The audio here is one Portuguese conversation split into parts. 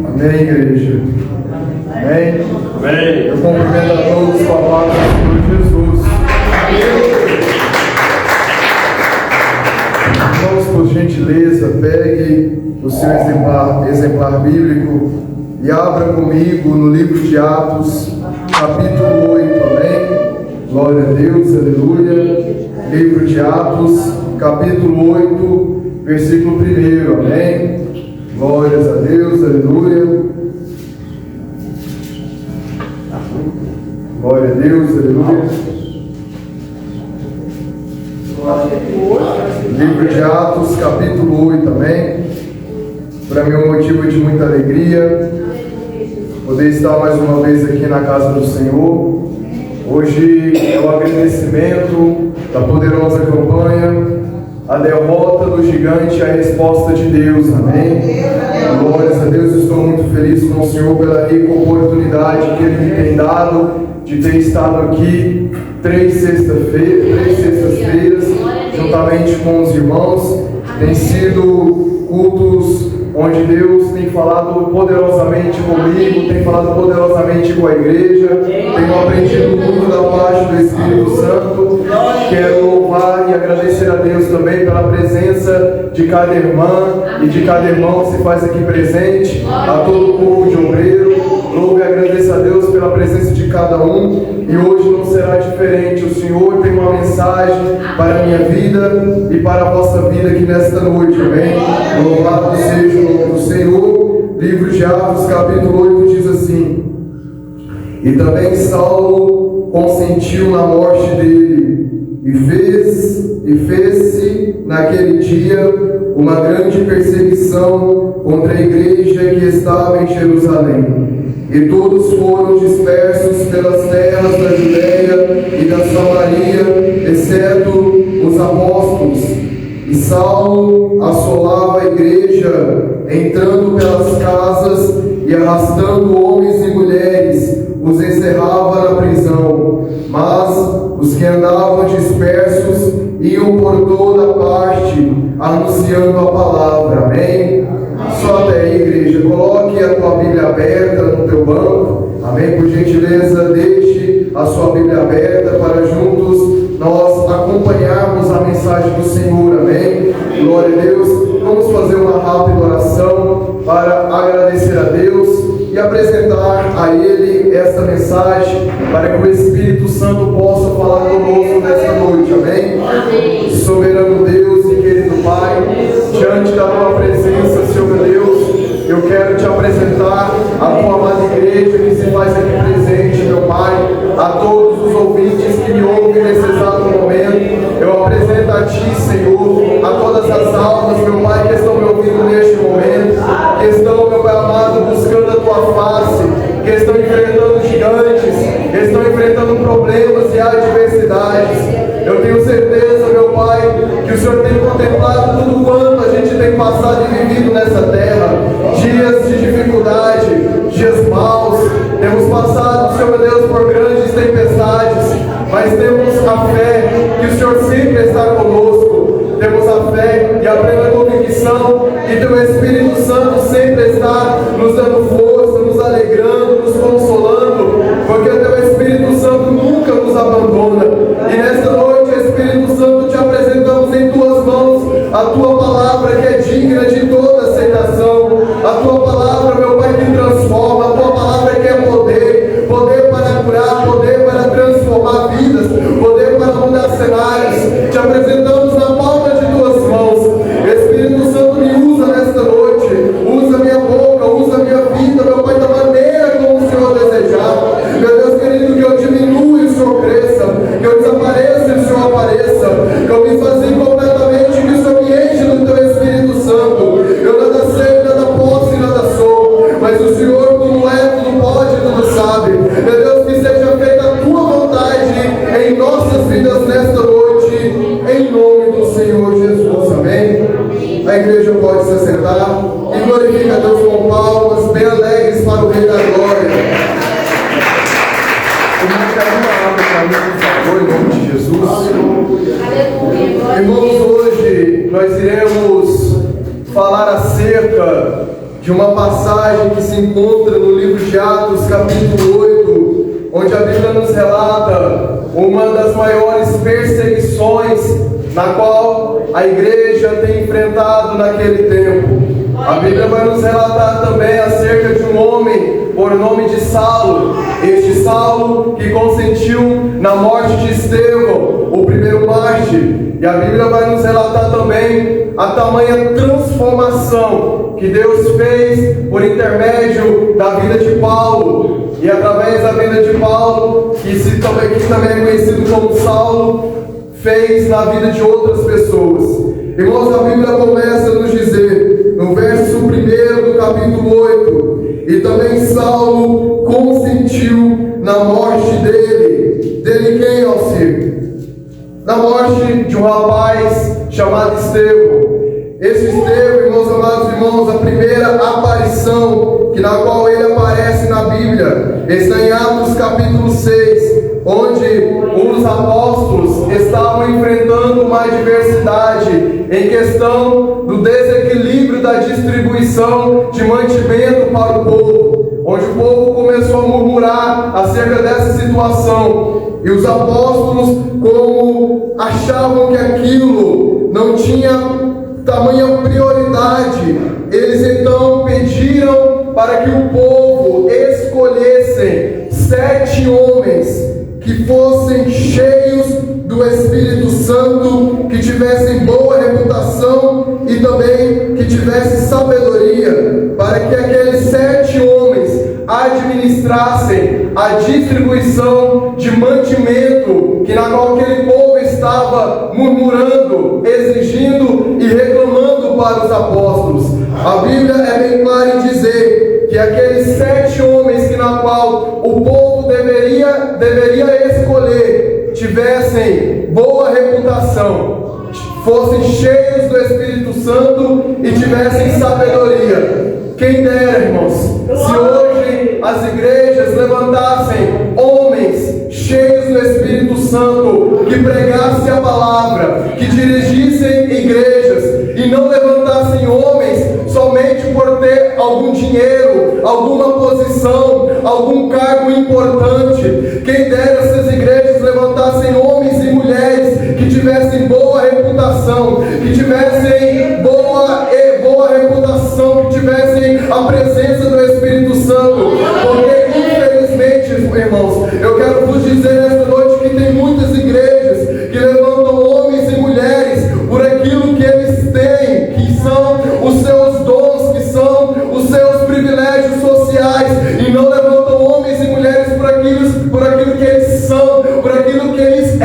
Amém, igreja. Amém. Amém. Eu cumprimento a todos com a paz do Senhor Jesus. Irmãos, por gentileza, pegue o seu exemplar bíblico e abra comigo no livro de Atos, capítulo 8. Amém. Glória a Deus, aleluia. Livro de Atos, capítulo 8, versículo 1. Amém. Glórias a Deus, aleluia. Glória a Deus, aleluia. Livro de Atos, capítulo 8, amém. Para mim é um motivo de muita alegria poder estar mais uma vez aqui na casa do Senhor. Hoje é o agradecimento da poderosa campanha, a derrota do gigante e a resposta de Deus, amém. Glórias a Deus, estou muito feliz com o Senhor pela rica oportunidade que Ele me tem dado de ter estado aqui 3 sextas-feiras, juntamente com os irmãos. Tem sido cultos onde Deus tem falado poderosamente comigo, tem falado poderosamente com a igreja. Tenho aprendido muito da parte do Espírito Santo. Quero louvar e agradecer a Deus também pela presença de cada irmã e de cada irmão que se faz aqui presente, a todo o povo de Obreiro. Louvo e agradeço a Deus pela presença de cada um, e hoje não será diferente. O Senhor tem uma mensagem para a minha vida e para a vossa vida aqui nesta noite, amém? Louvado seja o nome do Senhor. Livro de Atos, capítulo 8, diz assim: E também Saulo consentiu na morte dele, e fez-se naquele dia uma grande perseguição contra a igreja que estava em Jerusalém. E todos foram dispersos pelas terras da Judéia e da Samaria, exceto os apóstolos. E Saulo assolava a igreja, entrando pelas casas e arrastando homens e mulheres, os encerrava na prisão. Mas os que andavam dispersos iam por toda parte, anunciando a palavra. Amém? Só até aí, igreja. Coloque a tua Bíblia aberta no teu banco. Amém? Por gentileza, deixe a sua Bíblia aberta para juntos nós acompanharmos a mensagem do Senhor. Amém? Glória a Deus. Vamos fazer uma rápida oração para agradecer a Deus e apresentar a Ele esta mensagem, para que o Espírito Santo possa falar conosco nesta noite. Amém? Amém. Soberano Deus e querido Pai, diante da tua presença, Senhor meu Deus, eu quero te apresentar a tua amada igreja que se faz aqui presente, meu Pai, a todos os ouvintes que me ouvem nesse exato momento. Eu apresento a Ti, Senhor, a todas as almas, meu Pai, que estão me ouvindo neste momento, que estão, meu Pai amado, buscando a tua face, que estão enfrentando gigantes, que estão enfrentando problemas e adversidades. Eu tenho certeza, meu Pai, que o Senhor tem contemplado tudo quanto a gente tem passado e vivido nessa terra. Dias de dificuldade, dias maus. Temos passado, Senhor meu Deus, por grandes tempestades, mas temos a fé que o Senhor sempre está conosco. Temos a fé e a plena convicção que Teu Espírito Santo sempre está nos dando força, nos alegrando, nos consolando, porque o Teu Espírito Santo nunca nos abandona. E nesta noite, Espírito Santo, te apresentamos em Tuas mãos a Tua palavra, que é digna de toda aceitação. A Tua palavra, meu Pai, que transforma. A Tua palavra que é poder, poder para curar, poder para transformar vidas, poder para mudar cenários. Te apresentamos na palma de Tuas mãos. Espírito Santo, me usa nesta noite, usa minha boca, usa minha vida. encontra no livro de Atos, capítulo 8, onde a Bíblia nos relata uma das maiores perseguições na qual a igreja tem enfrentado naquele tempo. A Bíblia vai nos relatar também acerca de um homem por nome de Saulo. Este Saulo que consentiu na morte de Estevão, o primeiro mártir. E a Bíblia vai nos relatar também a tamanha transformação que Deus fez por intermédio da vida de Paulo. E através da vida de Paulo, que também é conhecido como Saulo, fez na vida de outras pessoas. Irmãos, a Bíblia começa a nos dizer, no verso 1 do capítulo 8, e também Saulo consentiu na morte dele. Dele quem, Alcir? Na morte de um rapaz chamado Estevão. Esse Estevão, meus amados irmãos, a primeira aparição na qual ele aparece na Bíblia está em Atos capítulo 6, onde os apóstolos estavam enfrentando uma adversidade em questão do desequilíbrio da distribuição de mantimento para o povo, onde o povo começou a murmurar acerca dessa situação. E os apóstolos, como achavam que aquilo não tinha tamanha prioridade, eles então pediram para que o povo escolhessem 7 homens que fossem cheios do Espírito Santo, que tivessem boa reputação e também que tivessem sabedoria, para que aqueles 7 homens administrassem a distribuição de mantimento que na qual aquele povo estava murmurando, exigindo e reclamando para os apóstolos. A Bíblia é bem clara em dizer que aqueles 7 homens que na qual o povo deveria escolher tivessem boa reputação, fossem cheios do Espírito Santo e tivessem sabedoria. Quem dera, irmãos, se hoje as igrejas levantassem homens cheios do Espírito Santo, que pregassem a palavra, que dirigissem igrejas, e não levantassem homens somente por ter algum dinheiro, alguma posição, algum cargo importante. Quem dera se as igrejas levantassem homens e mulheres que tivessem boa reputação, que tivessem boa reputação, que tivessem a presença do Espírito Santo. Porque infelizmente, irmãos, eu quero vos dizer nesta noite que tem muitas igrejas que levantam homens e mulheres por aquilo que eles têm, que são os seus dons, que são os seus privilégios sociais, e não levantam homens e mulheres por aquilo que eles são, por aquilo que eles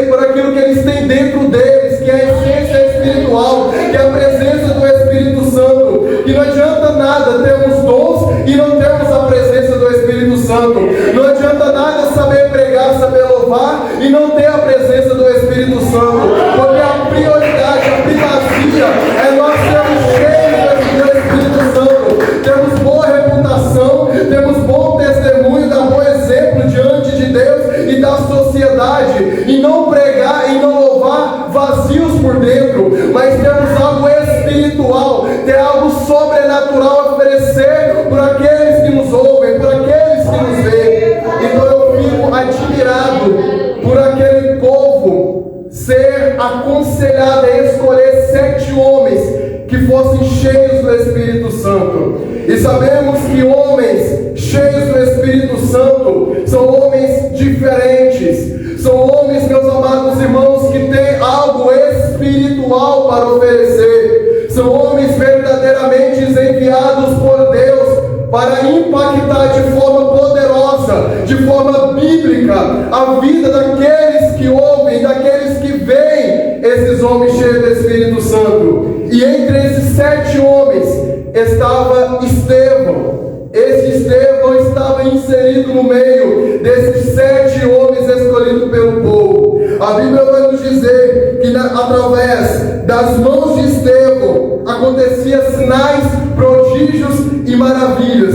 por aquilo que eles têm dentro deles, que é a essência espiritual, que é a presença do Espírito Santo. Que não adianta nada termos dons e não termos a presença do Espírito Santo. Não adianta nada saber pregar, saber louvar e não ter a presença do Espírito Santo. Porque a prioridade, a primazia é nós sermos cheios do Espírito Santo. Temos boa reputação, temos bom testemunho, dar bom exemplo diante de Deus e da sociedade, e não pregar e não louvar vazios por dentro, mas temos algo espiritual, ter algo sobrenatural a oferecer por aqueles que nos ouvem, por aqueles que nos veem. Então eu fico admirado por aquele povo ser aconselhado a escolher 7 homens que fossem cheios do Espírito Santo. E sabemos que homens cheios do Espírito Santo são homens diferentes, são homens, meus amados irmãos, que têm algo espiritual para oferecer, são homens verdadeiramente enviados por Deus para impactar de forma poderosa, de forma bíblica, a vida daqueles que ouvem, daqueles que veem esses homens cheios do Espírito Santo. E entre esses 7 homens estava Estevão. Esse Estevão estava inserido no meio desses 7 homens escolhidos pelo povo. A Bíblia vai nos dizer que através das mãos de Estevão acontecia sinais, prodígios e maravilhas.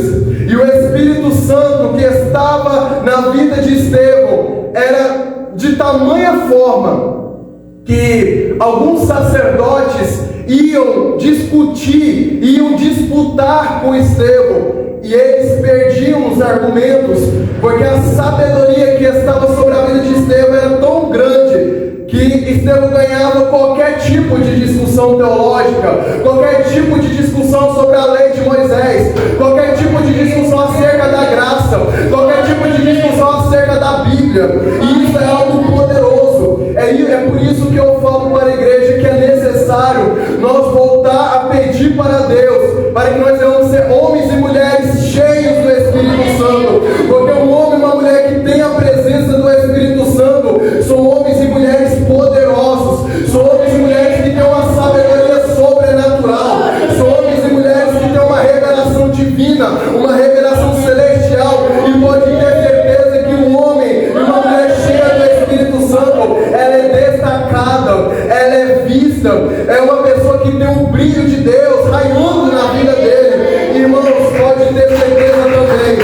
E o Espírito Santo que estava na vida de Estevão era de tamanha forma que alguns sacerdotes iam discutir, iam disputar com Estevão. E eles perdiam os argumentos, porque a sabedoria que estava sobre a vida de Estevão era tão grande que Estevão ganhava qualquer tipo de discussão teológica, qualquer tipo de discussão sobre a lei de Moisés, qualquer tipo de discussão acerca da graça, qualquer tipo de discussão acerca da Bíblia. E isso é algo poderoso. É por isso que eu falo para a igreja que é necessário nós voltar a pedir para Deus, para que nós venhamos ser homens e mulheres cheios do Espírito Santo. Porque um homem e uma mulher que tem a presença do Espírito Santo são homens e mulheres poderosos, são homens e mulheres que têm uma sabedoria sobrenatural, são homens e mulheres que têm uma revelação divina, uma revelação celestial. E pode ter certeza que um homem e uma mulher cheia do Espírito Santo, ela é destacada, ela é vista, é uma pessoa que tem o brilho de Deus raiando na vida dele. Irmãos, pode ter certeza também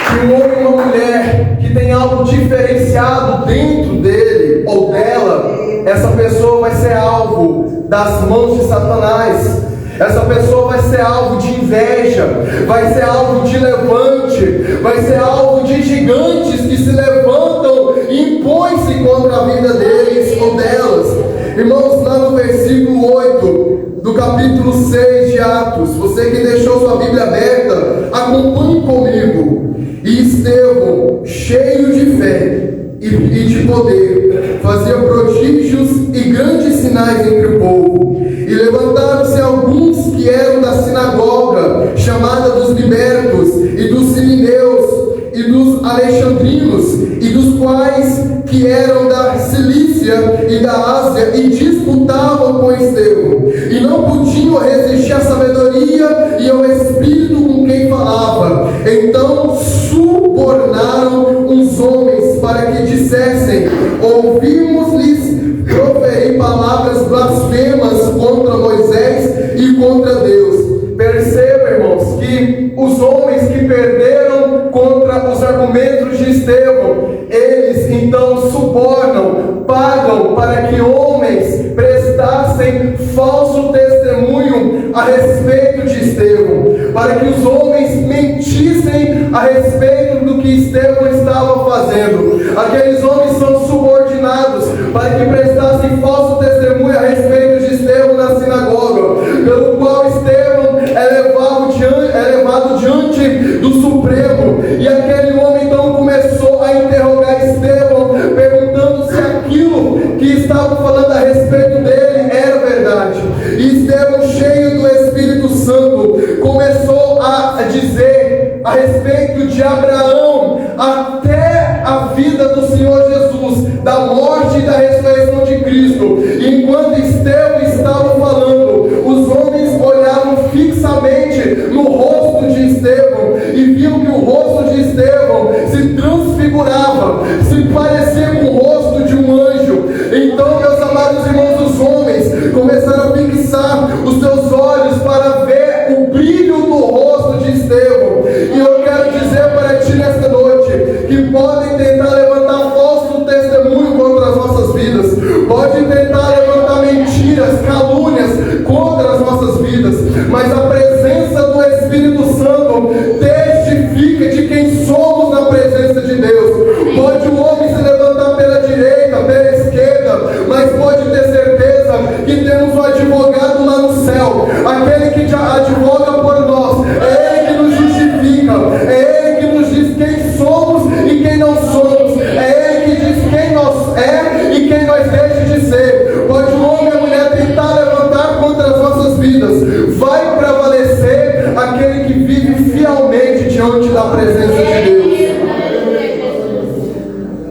que um homem e uma mulher que tem algo diferenciado dentro dele ou dela, essa pessoa vai ser alvo das mãos de Satanás. Essa pessoa vai ser alvo de inveja, vai ser alvo de levante, vai ser alvo de gigantes que se levantam e impõem-se contra a vida deles ou delas. Irmãos, lá no versículo 8 do capítulo 6 de Atos, você que deixou sua Bíblia aberta, acompanhe comigo. E Estevão, cheio de fé e de poder, fazia prodígios e grandes sinais entre o povo. E levantaram-se alguns que eram da sinagoga, chamada dos libertos, e dos sirineus, e dos alexandrinos, e dos quais que eram da Cilícia e da Ásia, e disputavam com Estevão, e não podiam resistir à sabedoria e ao Espírito com quem falava. Então subornaram uns homens para que dissessem: ouvimos-lhes proferir palavras blasfemas contra Moisés e contra Deus. Perceba, irmãos, que os homens que perderam contra os argumentos de Estevão, eles então subornam, pagam para que homens prestassem falso testemunho a respeito de Estevão, para que os homens mentissem a respeito do que Estevão estava fazendo. Aqueles homens são subordinados para que prestassem falso testemunho a respeito de Estevão na sinagoga, pelo qual Estevão é levado diante do Supremo. E aquele homem então começou a interrogar Estevão, perguntando se aquilo que estava falando a respeito dele era verdade. E Estevão, cheio do Espírito Santo, começou a dizer a respeito de Abraão até a vida do Senhor Jesus, da morte e da ressurreição de Cristo. E enquanto Estevão estava falando, os homens olhavam fixamente no rosto de Estevão e viam que o rosto de Estevão se transfigurava, se parecia com o rosto de um anjo. Então, meus amados irmãos, os homens começaram a fixar os seus olhos para ver o brilho do rosto de Estevão. E eu quero dizer para ti nesta noite que podem tentar levantar falso testemunho contra as nossas vidas, podem tentar levantar mentiras, calúnias contra as nossas vidas, mas a presença do Espírito Santo testifica de quem somos na presença de Deus. Pode o homem se levantar pela direita, pela esquerda, mas pode ter certeza que temos um advogado lá no céu, aquele que já advoga por nós. É Ele que nos justifica, é Ele que nos diz quem somos e quem não somos, é Ele que diz quem nós é e quem nós deixamos de ser. Pode o homem e a mulher tentar levantar contra as nossas vidas, vai prevalecer aquele que vive fielmente diante da presença de Deus.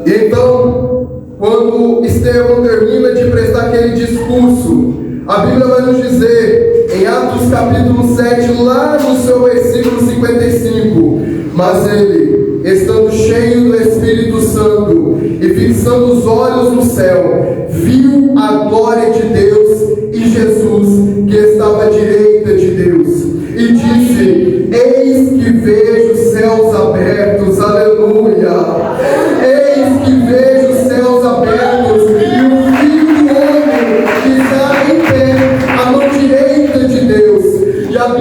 Então, quando Estevão termina de prestar aquele discurso, a Bíblia vai nos dizer, em Atos capítulo 7, lá no seu versículo 55, mas ele, estando cheio do Espírito Santo e fixando os olhos no céu, viu a glória de Deus e Jesus que estava à direita de Deus, e disse: eis que vejo os céus abertos, aleluia, eis que vejo os céus abertos, e o Filho do Homem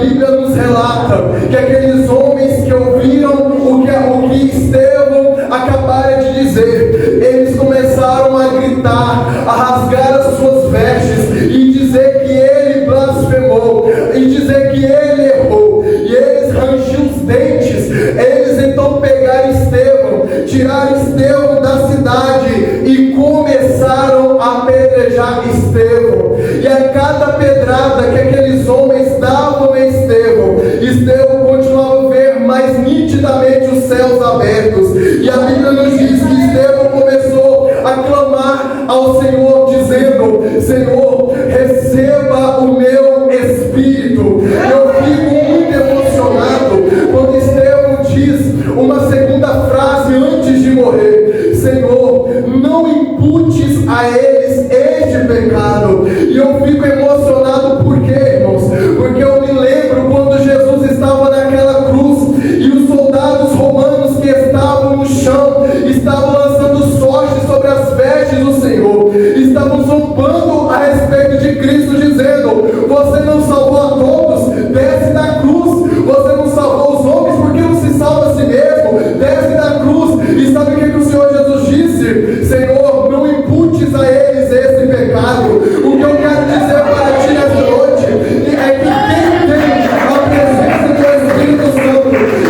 Bíblia nos relata que aqueles homens que ouviram o que Estevão acabara de dizer, eles começaram a gritar, a rasgar as suas vestes e dizer que ele blasfemou, e dizer que ele errou, e eles rangiam os dentes. Eles então pegaram Estevão, tiraram Estevão da cidade e começaram a apedrejar Estevão. E a cada pedrada que aqueles homens davam a Estevão continuava a ver mais nitidamente os céus abertos. E a Bíblia nos diz que Estevão começou a clamar ao Senhor, dizendo: Senhor, receba o meu espírito. Eu fico muito emocionado quando Estevão diz uma segunda frase antes de morrer: Senhor, não imputes a eles este pecado. E eu fico emocionado porque, irmãos, porque eu me lembro quando Jesus estava naquela cruz e os soldados romanos que estavam no chão estavam lançando sorte sobre as vestes do Senhor, estavam zombando a respeito de Cristo, dizendo: você não salvou a todos, desce da cruz. Você não salvou os homens, porque não se salva a si mesmo, desce da cruz. E sabe o que o Senhor Jesus disse? Senhor, não imputes a eles esse pecado. O que eu quero dizer para ti nessa noite é que quem tem a presença do Espírito Santo,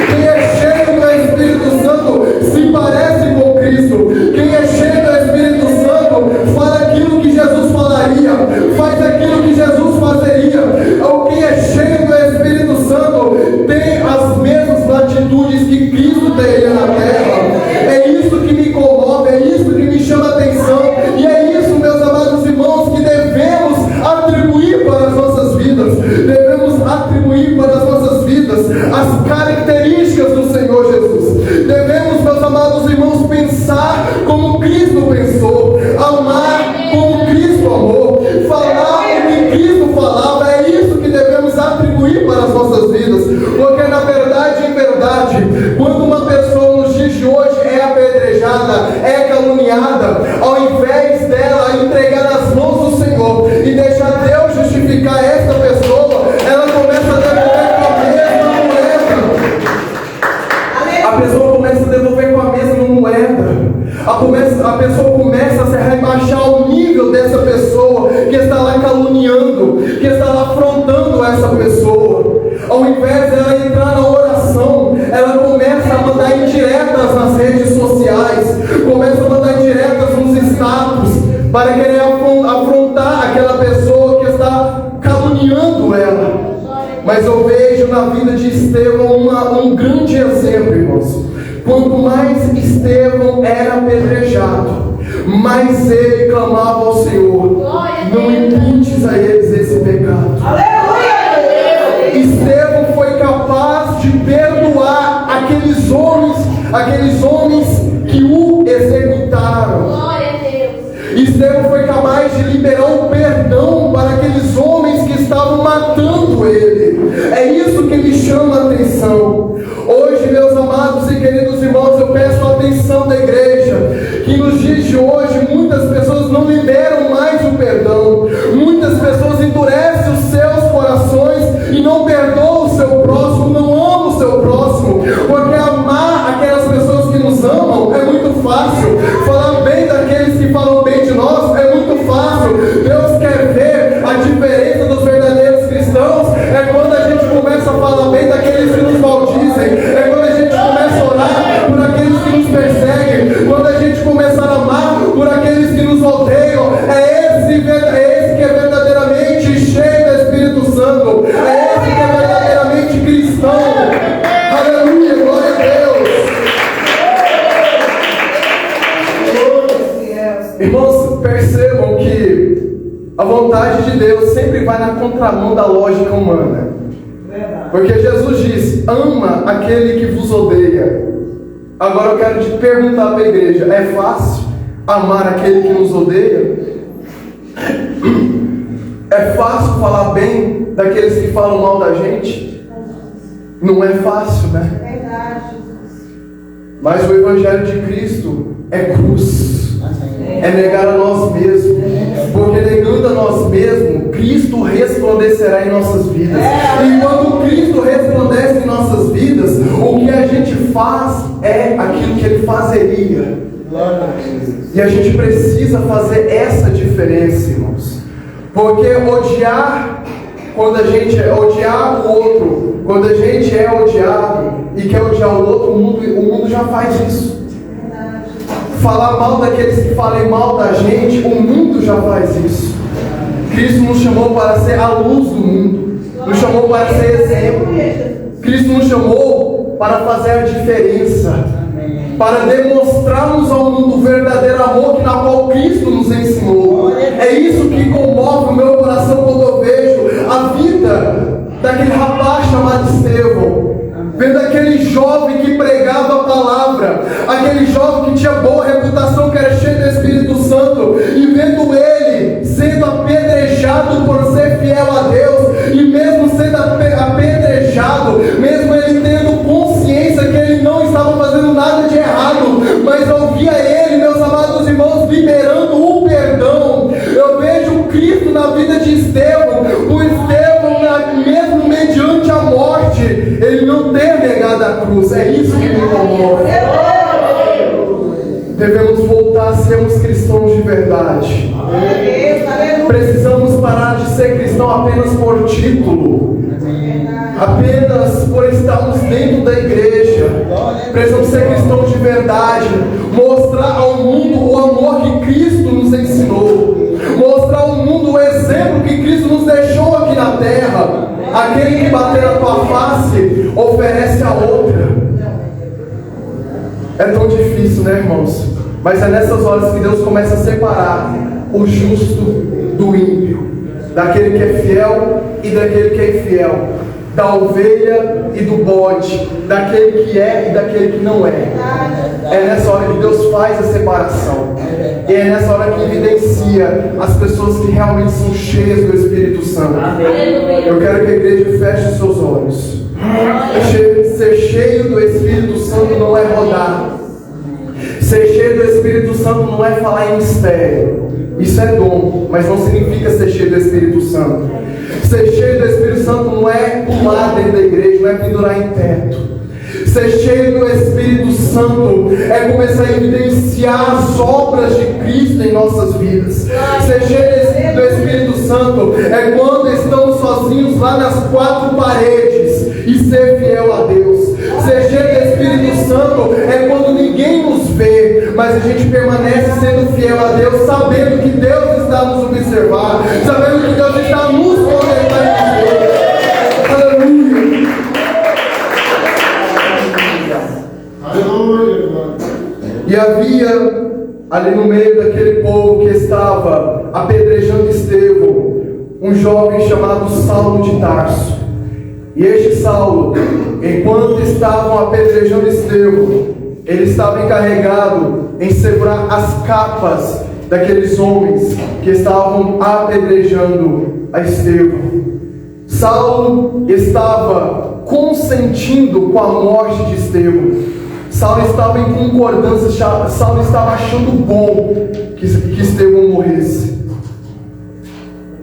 quem é cheio do Espírito Santo, se parece com Cristo. Quem é cheio do Espírito Santo fala aquilo que Jesus falaria, faz aquilo que Jesus fazeria. Ou quem é cheio do Espírito Santo tem as mesmas latitudes que Cristo teria na terra. É isso que me comove, é isso que me chama a atenção, e é isso, meus amados irmãos, que devemos atribuir para as nossas vidas. Devemos atribuir para as nossas vidas as características do Senhor Jesus. Devemos, meus amados irmãos, pensar como Cristo pensou, amar como Cristo amou, falar o que Cristo falava. É isso que devemos atribuir para as nossas vidas, porque na verdade, em verdade, quando uma pessoa nos dias de hoje é apedrejada, é caluniada, ao invés dela entregar nas mãos do Senhor e deixar Deus justificar esta pessoa, ela começa a devolver com a mesma moeda. A pessoa começa a devolver com a mesma moeda. A pessoa começa a se rebaixar ao nível dessa pessoa que está lá caluniando, que está lá afrontando essa pessoa. Ao invés dela entrar na oração, ela começa a mandar indiretas nas redes sociais, começa a mandar indiretas nos status, para querer afrontar aquela pessoa que está caluniando ela. Mas eu vejo na vida de Estevão um grande exemplo, irmãos. Quanto mais Estevão era apedrejado, mais ele clamava ao Senhor: não imputes a eles esse pecado. Estevão foi capaz de perdoar aqueles homens que o executaram. Estevão foi capaz de liberar o perdão para aqueles homens que estavam matando ele. É isso que me chama a atenção. Hoje, meus amados e queridos irmãos, eu peço a atenção da igreja, que nos dias de hoje muitas pessoas não liberam mais o perdão. Muitas pessoas endurecem os seus corações e não perdoam o seu próximo, não amam o seu próximo, porque amar aquelas pessoas que nos amam é muito fácil. Falar bem daqueles que falam bem de nós é muito fácil. Deus quer ver a diferença dos verdadeiros cristãos é quando a gente começa a falar bem daqueles que nos maldizem, é quando a gente começa a orar por aqueles que nos perseguem, quando a gente começa a amar por aqueles que nos odeiam. É esse que é verdadeiramente cheio do Espírito Santo, é esse que é verdadeiramente cristão. Aleluia, glória a Deus. Irmãos, percebam que a vontade de Deus sempre vai na contramão da lógica humana. Porque Jesus diz: ama aquele que vos odeia. Agora eu quero te perguntar para a igreja: é fácil amar aquele que nos odeia? É fácil falar bem daqueles que falam mal da gente? Não é fácil, né? Mas o Evangelho de Cristo é cruz, é negar a nós mesmos, Porque negando a nós mesmos, Cristo resplandecerá em nossas vidas. E quando Cristo resplandece em nossas vidas, o que a gente faz é aquilo que Ele fazeria. E a gente precisa fazer essa diferença, irmãos. Porque quando a gente odiar o outro, quando a gente é odiado e quer odiar o outro, o mundo já faz isso. Falar mal daqueles que falem mal da gente, o mundo já faz isso. Cristo nos chamou para ser a luz do mundo, nos chamou para ser exemplo. Cristo nos chamou para fazer a diferença, para demonstrarmos ao mundo o verdadeiro amor na qual Cristo nos ensinou. É isso que comove o meu coração quando eu vejo a vida daquele rapaz chamado Estevão, vendo aquele jovem que pregava a palavra, aquele jovem que tinha boa reputação, que era cheio do Espírito Santo, e vendo ele sendo apedrejado por ser fiel a Deus, e mesmo sendo apedrejado, mesmo ele tendo consciência que ele não estava fazendo nada de errado, mas eu via ele, meus amados irmãos, liberando o perdão. Eu vejo Cristo na vida de Estevão, o Estevão, mesmo mediante a morte, ele não ter negado a cruz. É isso que me comove. Devemos voltar a sermos cristãos de verdade. Precisamos parar de ser cristão apenas por título, apenas por estarmos dentro da igreja. Precisamos ser cristãos de verdade, mostrar ao mundo o amor que Cristo nos ensinou, mostrar ao mundo o exemplo que Cristo nos deixou aqui na terra. Aquele que bater a tua face, oferece a outra. É tão difícil, né, irmãos? Mas é nessas horas que Deus começa a separar o justo do ímpio, daquele que é fiel e daquele que é infiel, da ovelha e do bode, daquele que é e daquele que não é. É nessa hora que Deus faz a separação. E é nessa hora que evidencia as pessoas que realmente são cheias do Espírito Santo. Eu quero que a igreja feche os seus olhos. Ser cheio do Espírito Santo não é rodar. Ser cheio do Espírito Santo não é falar em mistério. Isso é dom, mas não significa ser cheio do Espírito Santo. Ser cheio do Espírito Santo não é pular dentro da igreja, não é pendurar em teto. Ser cheio do Espírito Santo é começar a evidenciar as obras de Cristo em nossas vidas. Ser cheio do Espírito Santo é quando estamos sozinhos lá nas quatro paredes e ser fiel a Deus. Ser cheio do Espírito Santo é quando ninguém nos vê, mas a gente permanece sendo fiel a Deus, sabendo que Deus está nos observar, sabendo que Deus está nos conectando. E havia ali no meio daquele povo que estava apedrejando Estevão, um jovem chamado Saulo de Tarso. E este Saulo, enquanto estavam apedrejando Estevão, ele estava encarregado em segurar as capas daqueles homens que estavam apedrejando a Estevão. Saulo estava consentindo com a morte de Estevão. Saulo estava em concordância, Saulo estava achando bom que Estevão morresse.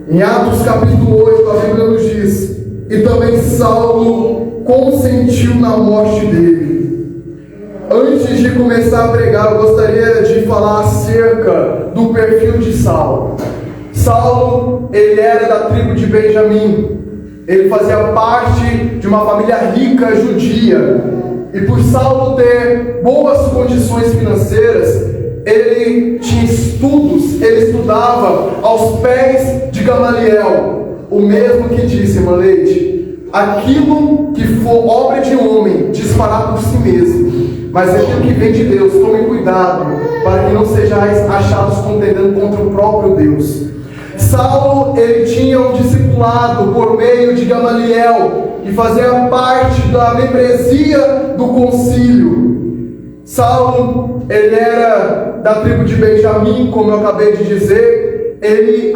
Em Atos capítulo 8, a Bíblia nos diz: e também Saulo consentiu na morte dele. Antes de começar a pregar, eu gostaria de falar acerca do perfil de Saulo. Saulo, ele era da tribo de Benjamim. Ele fazia parte de uma família rica judia. E por Saulo ter boas condições financeiras, ele tinha estudos, ele estudava aos pés de Gamaliel, o mesmo que disse, irmã Leite, aquilo que for obra de homem, disparar por si mesmo, mas aquilo que vem de Deus, tome cuidado, para que não sejais achados contendendo contra o próprio Deus. Saulo, ele tinha um discipulado por meio de Gamaliel, que fazia parte da membresia do concílio. Saulo, ele era da tribo de Benjamim, como eu acabei de dizer. Ele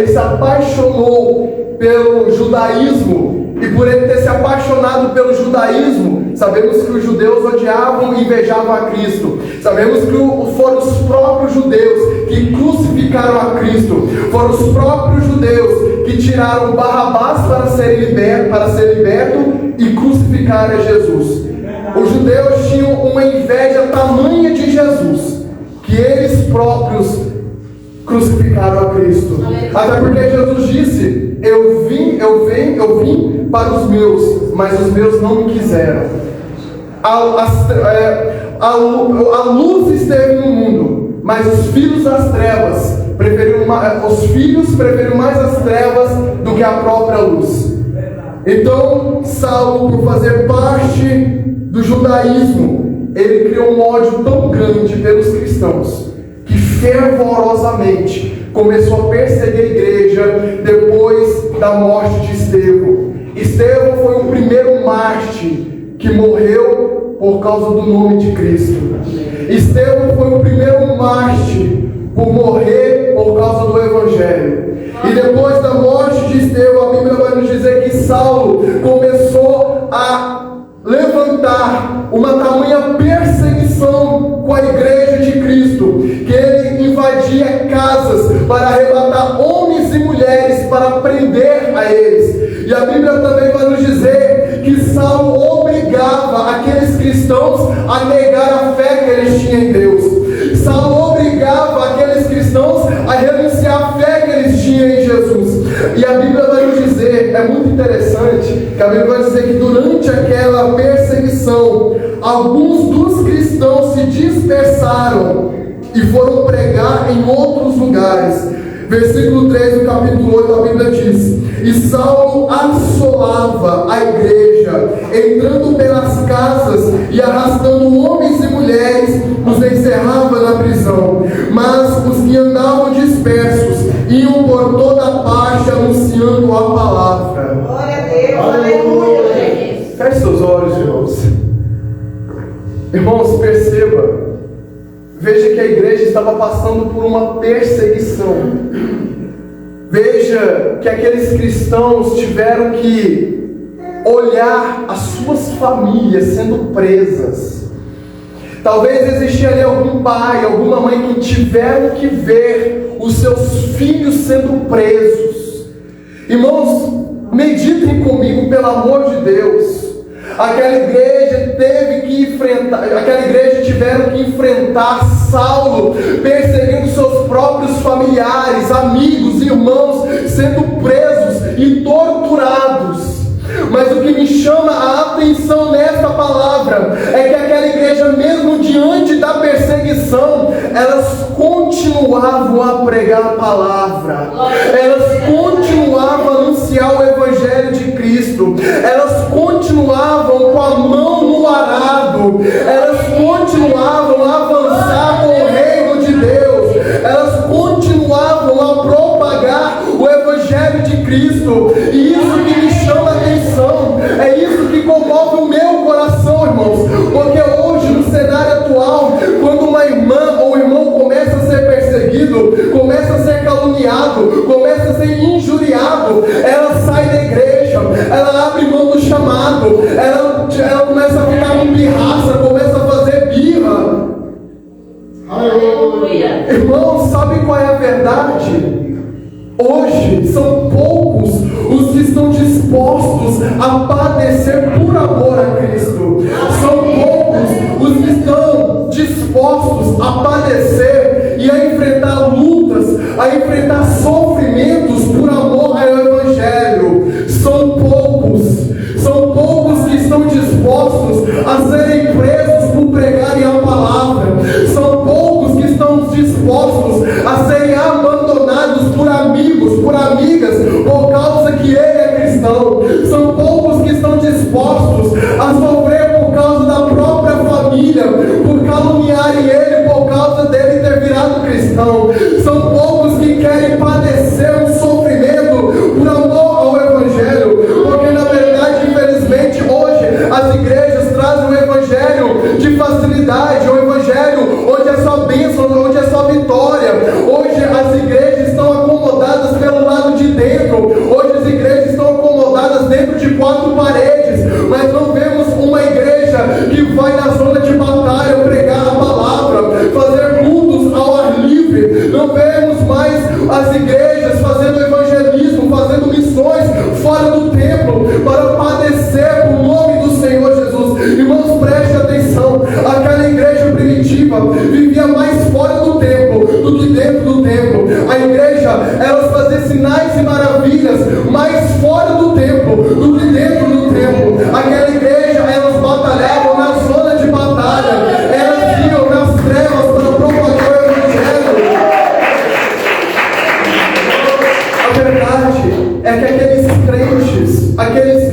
se apaixonou pelo judaísmo, e por ele ter se apaixonado pelo judaísmo, sabemos que os judeus odiavam e invejavam a Cristo. Sabemos que foram os próprios judeus que crucificaram a Cristo. Foram os próprios judeus que tiraram Barrabás para ser liberto e crucificaram a Jesus. Os judeus tinham uma inveja tamanha de Jesus que eles próprios crucificaram a Cristo. Até porque Jesus disse: eu vim para os meus, mas os meus não me quiseram. A luz esteve no mundo, mas os filhos preferiram mais as trevas do que a própria luz. Então, Saulo, por fazer parte do judaísmo, ele criou um ódio tão grande pelos cristãos que fervorosamente começou a perseguir a igreja depois da morte de Estevão. Estevão foi o primeiro mártir que morreu por causa do nome de Cristo. Estevão foi o primeiro mártir por morrer por causa do Evangelho. E depois da morte de Estevão, a Bíblia vai nos dizer que Saulo começou a levantar uma tamanha perseguição com a igreja de Cristo, que ele invadia casas para arrebatar homens e mulheres para prender a eles. E a Bíblia também vai nos dizer que Saulo obrigava aqueles cristãos a negar a fé que eles tinham em Deus. Saulo obrigava aqueles cristãos a renunciar à fé que eles tinham em Jesus. E a Bíblia vai nos dizer, é muito interessante, que a Bíblia vai dizer que durante aquela perseguição, alguns dos cristãos se dispersaram e foram pregar em outros lugares. Versículo 3 do capítulo 8, a Bíblia diz: e Saulo assolava a igreja, entrando pelas casas e arrastando homens e mulheres, os encerrava na prisão. Mas os que andavam dispersos iam por toda parte anunciando a palavra. Glória a Deus, aleluia. Feche seus olhos, irmãos. Irmãos, perceba. Veja que a igreja estava passando por uma perseguição. Veja que aqueles cristãos tiveram que olhar as suas famílias sendo presas. Talvez existia ali algum pai, alguma mãe que tiveram que ver os seus filhos sendo presos. Irmãos, meditem comigo, pelo amor de Deus. Aquela igreja tiveram que enfrentar Saulo, perseguindo seus próprios familiares, amigos, irmãos, sendo presos e torturados. Mas o que me chama a atenção nessa palavra é que aquela igreja, mesmo diante da perseguição, elas continuavam a pregar a palavra, elas continuavam a anunciar o Evangelho de Cristo, elas continuavam com a mão no arado, elas continuavam a avançar com o reino de Deus, elas continuavam a propagar o Evangelho de Cristo. E isso que me chama a atenção, é isso que comove o meu coração, irmãos, porque hoje, no cenário atual, quando uma irmã ou irmão começa a ser perseguido, começa a ser caluniado, começa a ser injuriado, ela sai da igreja, ela abre mão do chamado, ela começa a ficar com pirraça, começa a fazer birra. Aleluia. Irmão, sabe qual é a verdade? Hoje são poucos os que estão dispostos a padecer por amor a Cristo. São poucos os que estão dispostos a padecer e a enfrentar lutas, a enfrentar sofrimentos por amor ao Evangelho. São poucos que estão dispostos a serem presos por pregarem a palavra. São poucos que estão dispostos a serem abandonados por amigos, por amigas, por causa que ele é cristão. São poucos que estão dispostos a sofrer por causa da própria família, por caluniarem ele por causa dele ter virado cristão. São poucos que querem padecer um sofrimento por amor ao Evangelho, porque na verdade, infelizmente, hoje as igrejas trazem o Evangelho de facilidade, o Evangelho onde é só bênção, onde é só vitória. Hoje as igrejas estão acomodadas pelo lado de dentro, hoje as igrejas estão acomodadas dentro de quatro paredes, mas não vemos uma igreja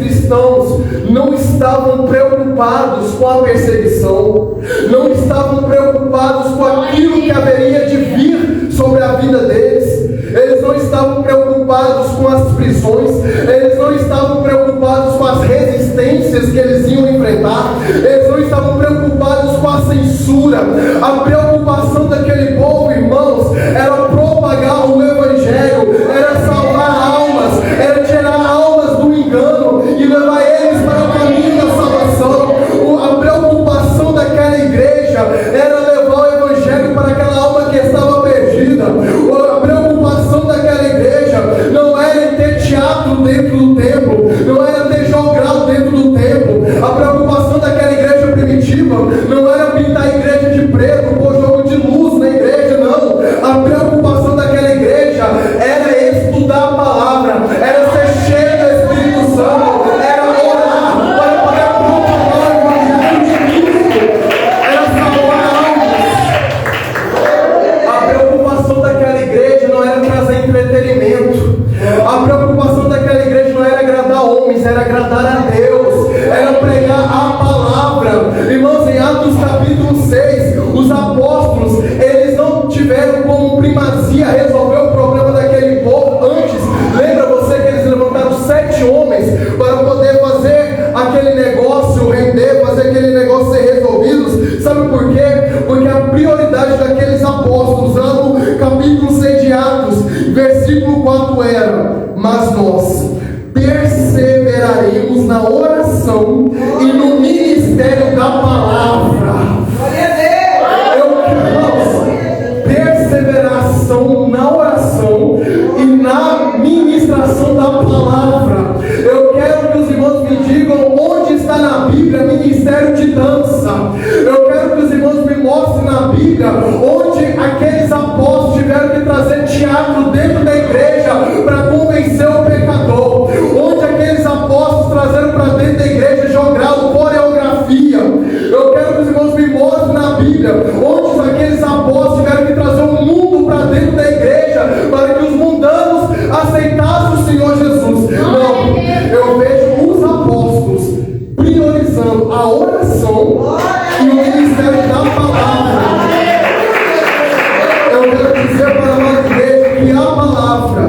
cristãos não estavam preocupados com a perseguição, não estavam preocupados com aquilo que haveria de vir sobre a vida deles. Eles não estavam preocupados com as prisões, eles não estavam preocupados com as resistências que eles iam enfrentar, eles não estavam preocupados com a censura. A preocupação daquele povo, irmãos, era propagar o Evangelho, era salvar almas, era tirar almas do engano e levar eles para o caminho da salvação. A preocupação daquela igreja era levar o Evangelho para aquela alma que estava perdida. A preocupação daquela igreja não era ter teatro dentro do templo, não era ter jogral dentro do templo. A preocupação daquela igreja primitiva não era pintar a igreja de preto, pôr jogo de luz na igreja, não. A preocupação daquela igreja era estudar a palavra, era ser cheio do Espírito Santo, era orar para poder propagar o Evangelho de Cristo, era salvar almas. A preocupação daquela igreja não era trazer entretenimento. A preocupação daquela igreja não era agradar homens, era agradar a Deus, era pregar a palavra. Irmãos, em Atos capítulo 6, os apóstolos, eles não tiveram como primazia resolver o problema daquele povo antes. Lembra você que eles levantaram 7 homens para poder fazer aquele negócio render, fazer aquele negócio ser resolvido? Sabe por quê? Porque a prioridade daqueles apóstolos, lá no capítulo 6 de Atos, versículo 4 era: mas nós perseveraremos na oração e no ministério da palavra. Perseveração na oração e na ministração da palavra. Eu quero que os irmãos me digam onde está na Bíblia ministério de dança. Eu quero que os irmãos me mostrem na Bíblia onde aqueles apóstolos tiveram que trazer teatro dentro da igreja para convencer o pecador. Onde aqueles apóstolos trazeram para dentro da igreja jogral, coreografia. Eu quero que os irmãos me mostrem na Bíblia onde aqueles apóstolos tiveram que trazer o mundo para dentro da igreja para que os mundanos aceitassem o Senhor Jesus. Não, eu vejo os apóstolos priorizando a oração e o ministério da palavra. Eu quero dizer para a igreja que a palavra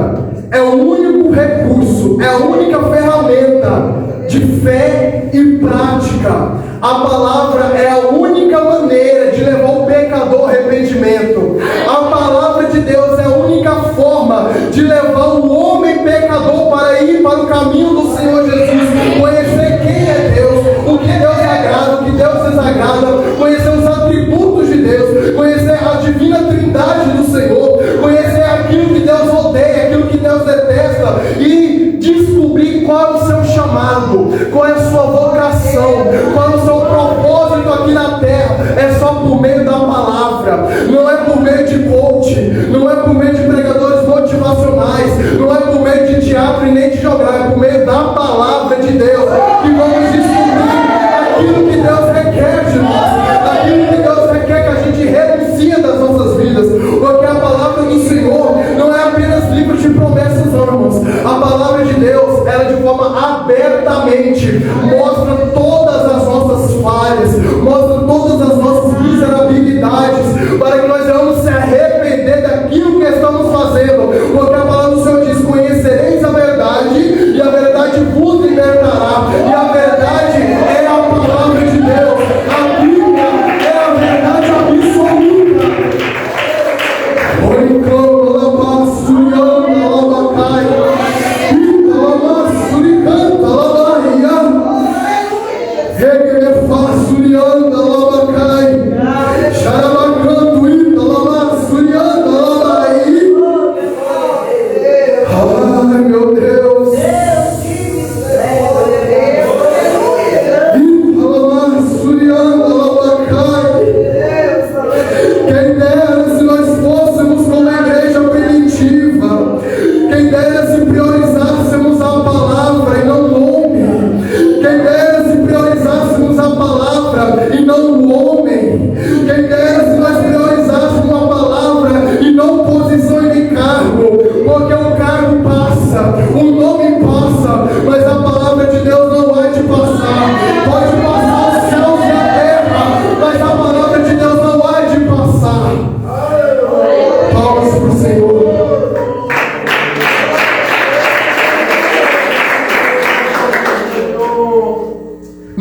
é o único recurso, é a única ferramenta de fé e prática. A palavra é a única maneira de levar o pecador ao arrependimento. A palavra de Deus é a única forma de levar o homem pecador para ir para o caminho do Senhor Jesus, conhecer quem é Deus, o que Deus agrada, o que Deus desagrada, conhecer os atributos de Deus, conhecer a divina trindade do Senhor, conhecer aquilo que Deus odeia, aquilo que Deus detesta e descobrir qual é o seu chamado, qual é a sua vocação, qual é o seu propósito aqui na terra. É só por meio da palavra, não é por meio de coach, não é por meio de pregadores motivacionais, não é por meio de teatro e nem de jogar, é por meio da palavra de Deus que vamos descobrir aquilo que Deus requer de nós, aquilo que Deus requer que a gente renuncie das nossas vidas, porque a palavra do Senhor não é apenas livro de promessas, não, irmãos. A palavra de Deus, ela de forma abertamente mostra todas as nossas falhas, mostra todas as nossas miserabilidades, para que nós vamos se arrepender daquilo que estamos fazendo, porque a palavra do Senhor diz: conhecereis a verdade e a verdade vos libertará. E a verdade é a palavra de Deus, a Bíblia é a verdade absoluta.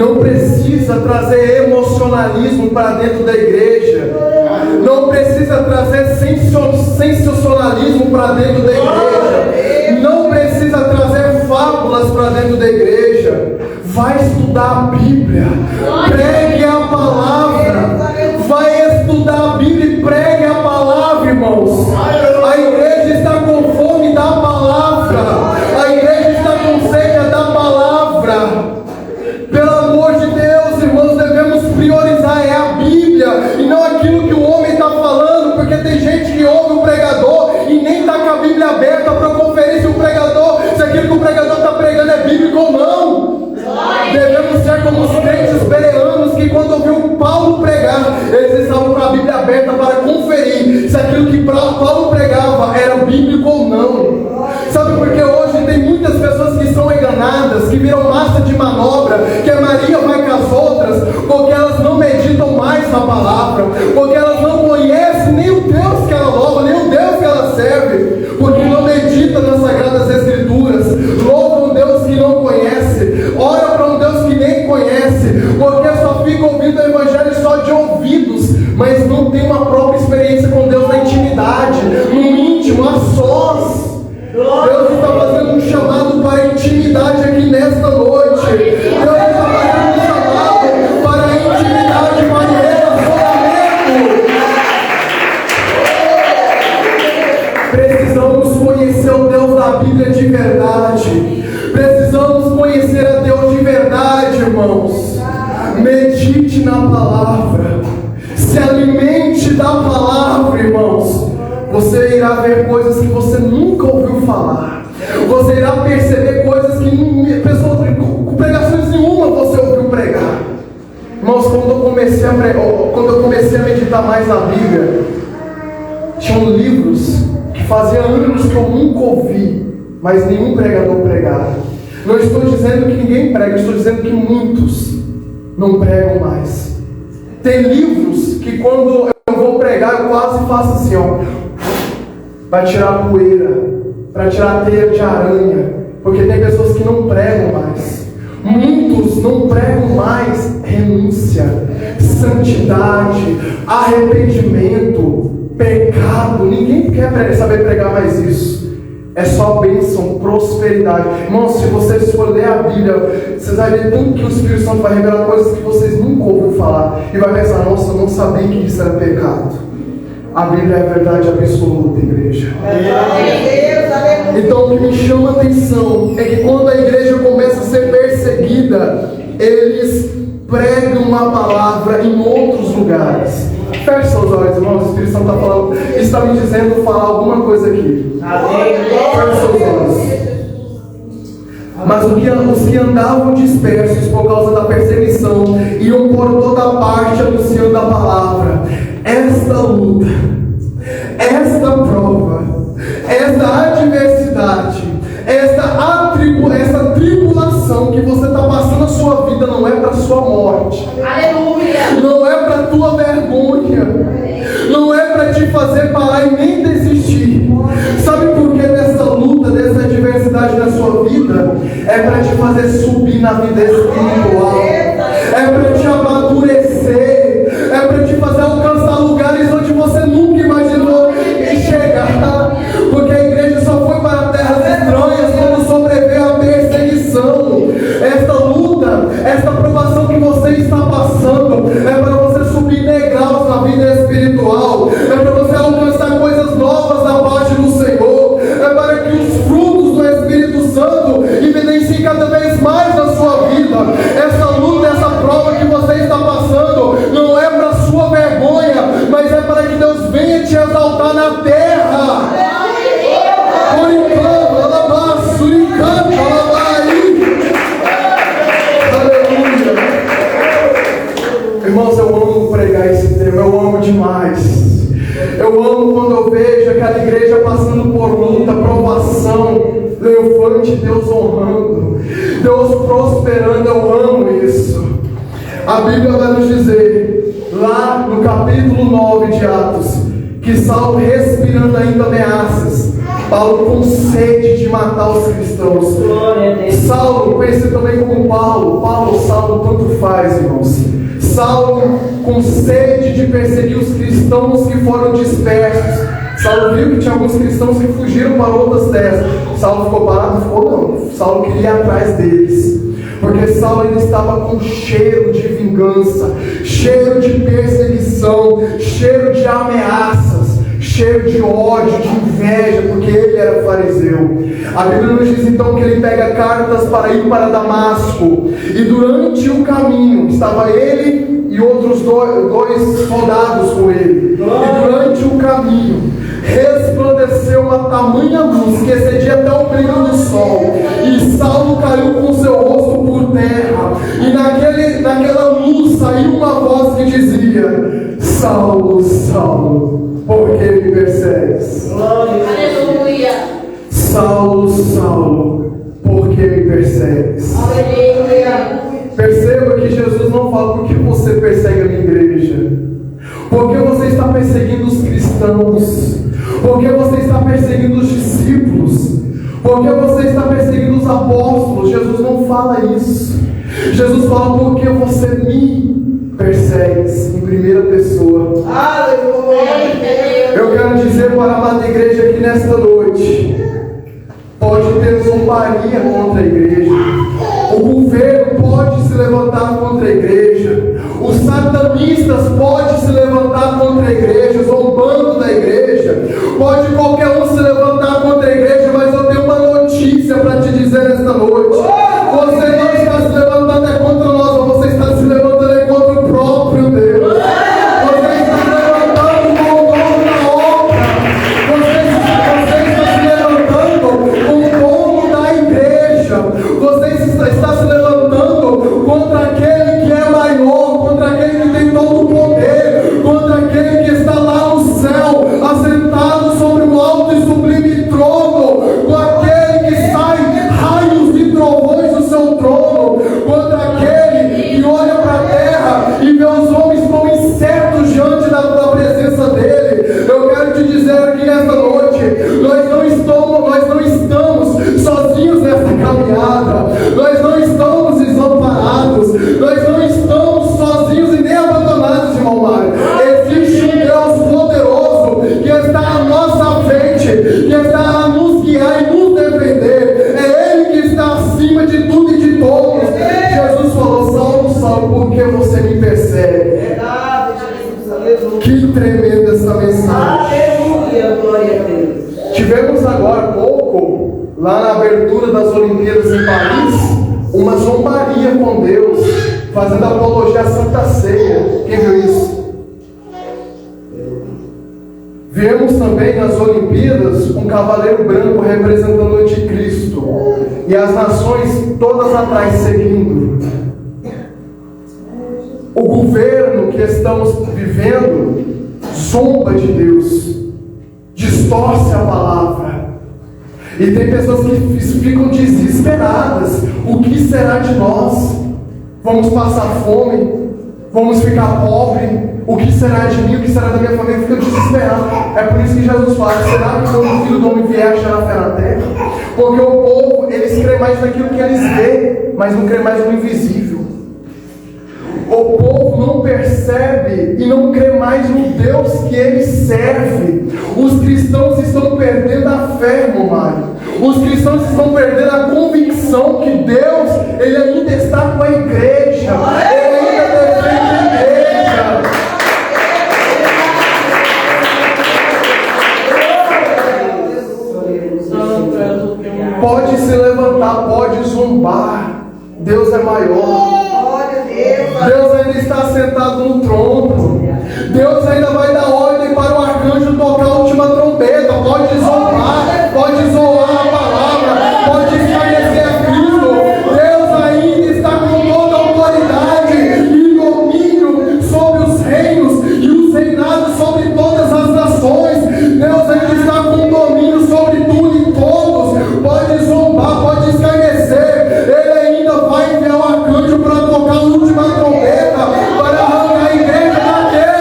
não precisa trazer emocionalismo para dentro da igreja, não precisa trazer sensacionalismo para dentro da igreja, não precisa trazer fábulas para dentro da igreja. Vai estudar a Bíblia, pregue a palavra, vai estudar a Bíblia e pregue a palavra, irmãos. A igreja está com fome da palavra, a igreja está com sede da palavra. Pelo amor de Deus, irmãos, devemos priorizar a Bíblia e não aquilo que o homem está falando, porque tem gente que ouve o pregador e nem está com a Bíblia aberta para conferir se aquilo que o pregador está pregando é bíblico ou não. Devemos ser como os crentes bereanos que, quando ouviu Paulo pregar, eles estavam com a Bíblia aberta para conferir se aquilo que Paulo pregava era bíblico ou não. Sabe por que hoje tem muitas pessoas que são enganadas, que viram massa de manobra, que a Maria vai com as outras, porque elas não meditam mais na palavra, porque elas não conhecem nem o Deus que ela louva, nem o Deus que ela serve, porque não meditam nas Sagradas Escrituras, louvam um Deus que não conhece, ora para um Deus que nem conhece, porque só fica ouvindo o Evangelho só de ouvidos, mas não tem uma própria experiência com Deus na intimidade, no íntimo, a sós. Deus está fazendo um chamado para a intimidade aqui nesta noite. Deus está fazendo um chamado para a intimidade, para o relacionamento. Precisamos conhecer o Deus da Bíblia de verdade. Precisamos conhecer a Deus de verdade, irmãos. Medite na palavra. Se alimente da palavra, irmãos. Você irá ver coisas que você nunca ouviu falar. Você irá perceber coisas que com pregações nenhuma você ouviu pregar. Irmãos, quando eu comecei a meditar mais na Bíblia, tinham livros que fazia anos que eu nunca ouvi, mas nenhum pregador pregava. Não estou dizendo que ninguém prega, estou dizendo que muitos não pregam mais. Tem livros que, quando eu vou pregar, eu quase faço assim, ó, para tirar poeira, para tirar teia de aranha, porque tem pessoas que não pregam mais. Muitos não pregam mais renúncia, santidade, arrependimento, pecado. Ninguém quer saber pregar mais isso. É só bênção, prosperidade. Irmãos, se vocês forem ler a Bíblia, vocês vão ver tanto que o Espírito Santo vai revelar coisas que vocês nunca ouviram falar. E vai pensar, nossa, eu não sabia que isso era pecado. A Bíblia é a verdade absoluta, igreja. Então o que me chama a atenção é que quando a igreja começa a ser perseguida, eles pregam a palavra em outros lugares. Feche seus olhos, irmãos. O Espírito Santo está falando, está me dizendo falar alguma coisa aqui. Feche seus olhos. Mas os que andavam dispersos por causa da perseguição iam por toda parte anunciando a palavra. Esta luta, esta prova, esta adversidade, essa tribulação que você está passando na sua vida não é para a sua morte. Aleluia! Não é para a tua vergonha. Não é para te fazer parar e nem desistir. Sabe por que dessa luta, dessa adversidade na sua vida? É para te fazer subir na vida espiritual. É para te amadurecer. É para te fazer alcançar lugares onde você nunca imaginou chegar. Porque a igreja só foi para terras estranhas quando sobreviveu a perseguição. Esta luta, esta provação que você está passando é para você subir degraus na vida espiritual. É para você alcançar coisas novas da parte do Senhor. É para que os frutos do Espírito Santo evidenciem cada vez mais na sua vida. Essa luta, essa prova que você está passando não é para sua vergonha, mas é para que Deus venha te exaltar na terra. Por enquanto, alabaço, encanto, alabai. Aleluia. Irmãos, eu amo pregar esse tema, eu amo demais. Eu amo quando eu vejo aquela igreja passando por luta, provação, levante, Deus honrando, Deus prosperando. Eu amo isso. A Bíblia vai nos dizer, lá no capítulo 9 de Atos, que Saulo, respirando ainda ameaças, Paulo com sede de matar os cristãos. Saulo, conhecido também como Paulo, Saulo, tanto faz, irmãos. Saulo com sede de perseguir os cristãos que foram dispersos. Saulo viu que tinha alguns cristãos que fugiram para outras terras. Saulo ficou parado? Ficou não. Saulo queria ir atrás deles, porque Saulo ainda estava com cheiro de vingança, cheiro de perseguição, cheiro de ameaças, cheiro de ódio, de inveja, porque ele era fariseu. A Bíblia nos diz então que ele pega cartas para ir para Damasco, e durante o caminho estava ele e outros dois soldados com ele, e durante o caminho resplandeceu uma tamanha luz que excedia até o brilho do sol, e Saulo caiu com seu rosto por terra, e naquela luz saiu uma voz que dizia: Saulo, Saulo, por que me persegues? Aleluia. Saulo, Saulo, por que me persegues? Aleluia. Perceba que Jesus não fala por que você persegue a minha igreja, porque você está perseguindo os cristãos, porque você está perseguindo os discípulos, porque você está perseguindo os apóstolos. Jesus não fala isso. Jesus fala porque você me persegues, em primeira pessoa. Aleluia. Eu quero dizer para a amada igreja que nesta noite pode ter zombaria contra a igreja, o governo pode se levantar contra a igreja, os satanistas podem se levantar contra a igreja, zombando da igreja, pode qualquer um se levantar contra a igreja, mas eu tenho uma notícia para te dizer nesta noite: você não está se levantando é contra nós, mas você está se levantando é contra o próprio Deus. Você está se levantando com o dono da obra, você está se levantando com o dono da igreja, você está se levantando contra aquele que é maior, contra aquele que tem todo o poder, contra aquele que está lá no céu, assentado sobre o alto e sublime trono, com aquele que sai raios e trovões do seu trono, contra aquele que olha para a terra e vê os homens como insetos diante da presença dele. Eu quero te dizer aqui nesta noite, nós não estamos sozinhos nessa caminhada, nós não estamos desamparados, nós não estamos sozinhos e nem abandonados, irmão Mário. Existe um Deus poderoso que está à nossa frente, que está a nos guiar e nos defender. É Ele que está acima de tudo e de todos. Jesus falou: Saulo, Saulo, por que você me persegue? Verdade, Jesus. Aleluia. Que tremenda essa mensagem. Aleluia. Glória a Deus. Tivemos agora há pouco, lá na abertura das Olimpíadas em Paris, uma zombaria com Deus, fazendo apologia à Santa Ceia. Quem viu isso? Vemos também nas Olimpíadas um cavaleiro branco representando o anticristo, e as nações todas atrás seguindo. O governo que estamos vivendo zomba de Deus, distorce a palavra, e tem pessoas que ficam desesperadas. O que será de nós? Vamos passar fome? Vamos ficar pobres? O que será de mim? O que será da minha família? Fica desesperado. É por isso que Jesus fala: será que quando o Filho do Homem vier achará fé na terra? Porque o povo, eles creem mais naquilo que eles veem, mas não creem mais no invisível. O povo não percebe e não crê mais no Deus que ele serve. Os cristãos estão perdendo a fé, irmão Mário. Os cristãos estão perdendo a convicção que Deus, Ele ainda está com a igreja. Ele ainda defende a igreja. Pode se levantar, pode zombar. Deus é maior. Deus ainda está sentado no trono. Deus ainda vai dar ordem para o arcanjo tocar a última trombeta. Pode zombar, pode zoar a palavra, pode escarnecer a Cristo. Deus ainda está com toda a autoridade e domínio sobre os reinos e os reinados sobre todas as nações. Deus ainda está com domínio sobre tudo e todos. Pode zombar, pode escarnecer. Ele ainda vai enviar o arcanjo para tocar a última trombeta, para arrancar a igreja da terra.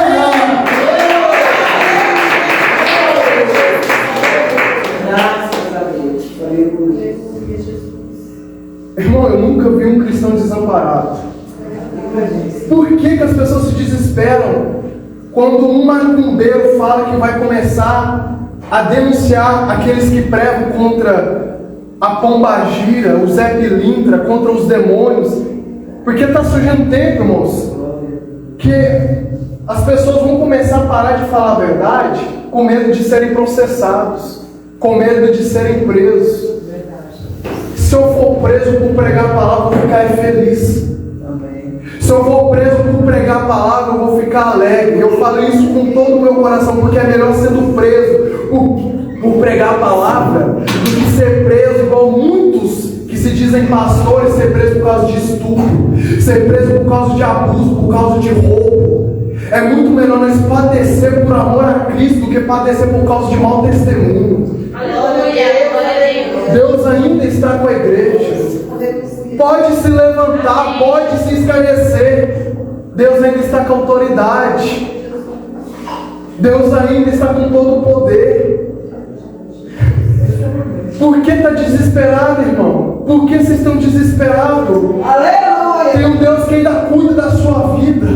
desesperado? Por que as pessoas se desesperam quando um macumbeiro fala que vai começar a denunciar aqueles que pregam contra a pombagira, o Zé Pilintra, contra os demônios? Porque está surgindo tempo, irmãos, que as pessoas vão começar a parar de falar a verdade com medo de serem processados, com medo de serem presos. Se eu for preso por pregar a palavra, eu vou ficar feliz. Se eu for preso por pregar a palavra, eu vou ficar alegre. Eu falo isso com todo o meu coração, porque é melhor sendo preso por pregar a palavra do que ser preso igual muitos que se dizem pastores, ser preso por causa de estupro, ser preso por causa de abuso, por causa de roubo. É muito melhor nós padecer por amor a Cristo do que padecer por causa de mau testemunho. Deus ainda está com a igreja. Pode se levantar, pode se escarnecer. Deus ainda está com autoridade. Deus ainda está com todo o poder. Por que está desesperado, irmão? Por que vocês estão desesperados? Aleluia! Tem um Deus que ainda cuida da sua vida.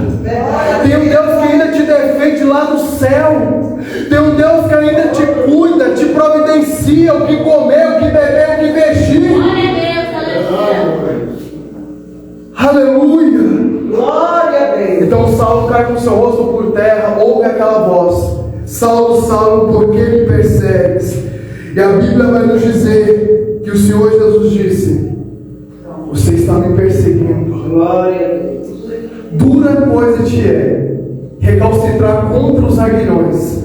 Tem um Deus que ainda te defende lá no céu. Tem um Deus que ainda te cuida, te providencia o que comer, o que beber, o que vestir. Aleluia! Glória a Deus! Então Saulo cai com seu rosto por terra, ouve aquela voz: Saulo, Saulo, por que me persegues? E a Bíblia vai nos dizer que o Senhor Jesus disse: você está me perseguindo. Glória a Deus! Dura coisa te é recalcitrar contra os aguilhões.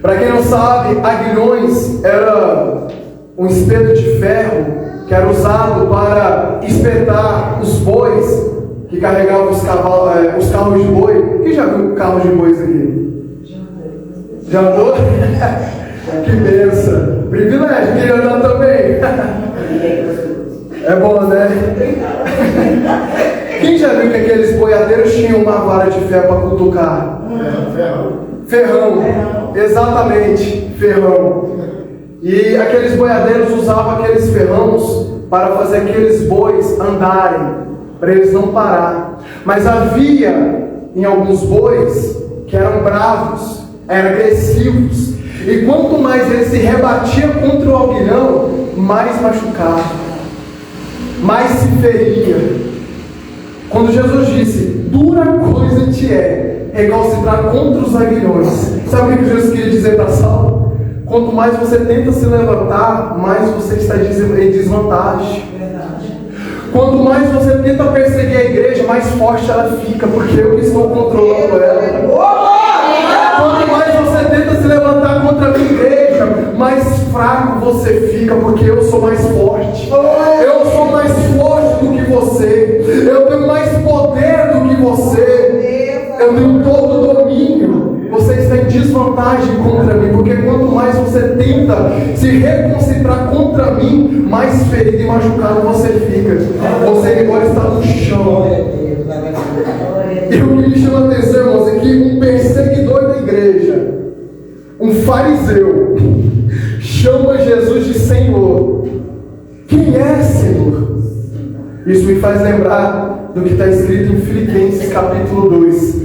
Para quem não sabe, aguilhões era um espeto de ferro que era usado para espetar os bois que carregavam os carros de boi. Quem já viu carros de bois aqui? Já andou? Que benção! Privilégio, queria andar também. É bom, né? Quem já viu que aqueles boiadeiros tinham uma vara de ferro para cutucar? Ferrão. Exatamente, ferrão. E aqueles boiadeiros usavam aqueles ferrões para fazer aqueles bois andarem, para eles não parar. Mas havia em alguns bois que eram bravos, eram agressivos. E quanto mais ele se rebatia contra o aguilhão, mais machucava, mais se feria. Quando Jesus disse: dura coisa te é recalcitrar contra os aguilhões, sabe o que Jesus queria dizer para Saulo? Quanto mais você tenta se levantar, mais você está em desvantagem. Quanto mais você tenta perseguir a igreja, mais forte ela fica, porque eu que estou controlando ela. Quanto mais você tenta se levantar contra a minha igreja, mais fraco você fica, porque eu sou mais forte. Eu sou mais forte do que você. Eu tenho mais poder do que você. Eu tenho todo o domínio. Você está em desvantagem contra mim, porque quanto mais você tenta se reconcentrar contra mim, mais ferido e machucado você fica. Você agora está no chão. E o que me chama a atenção, irmãos, é que um perseguidor da igreja, um fariseu, chama Jesus de Senhor. Quem é Senhor? Isso me faz lembrar do que está escrito em Filipenses capítulo 2,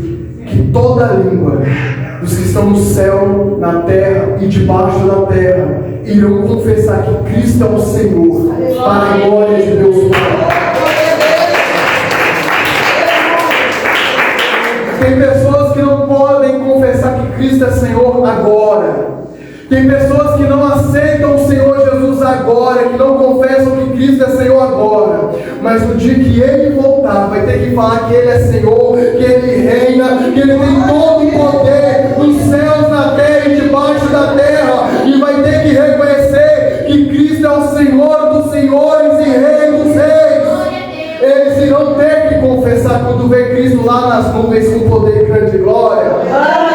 que toda língua dos que estão no céu, na terra e debaixo da terra irão confessar que Cristo é o Senhor, para a glória de Deus Pai. Tem pessoas que não podem confessar que Cristo é Senhor agora. Tem pessoas que não aceitam o Senhor Jesus agora, que não confessam que Cristo é Senhor agora. Mas no dia que Ele voltar, vai ter que falar que Ele é Senhor, que Ele reina, que Ele tem todo o poder nos céus, na terra e debaixo da terra. E vai ter que reconhecer que Cristo é o Senhor dos senhores e Rei dos reis. Eles irão ter que confessar quando ver Cristo lá nas nuvens com poder e grande glória.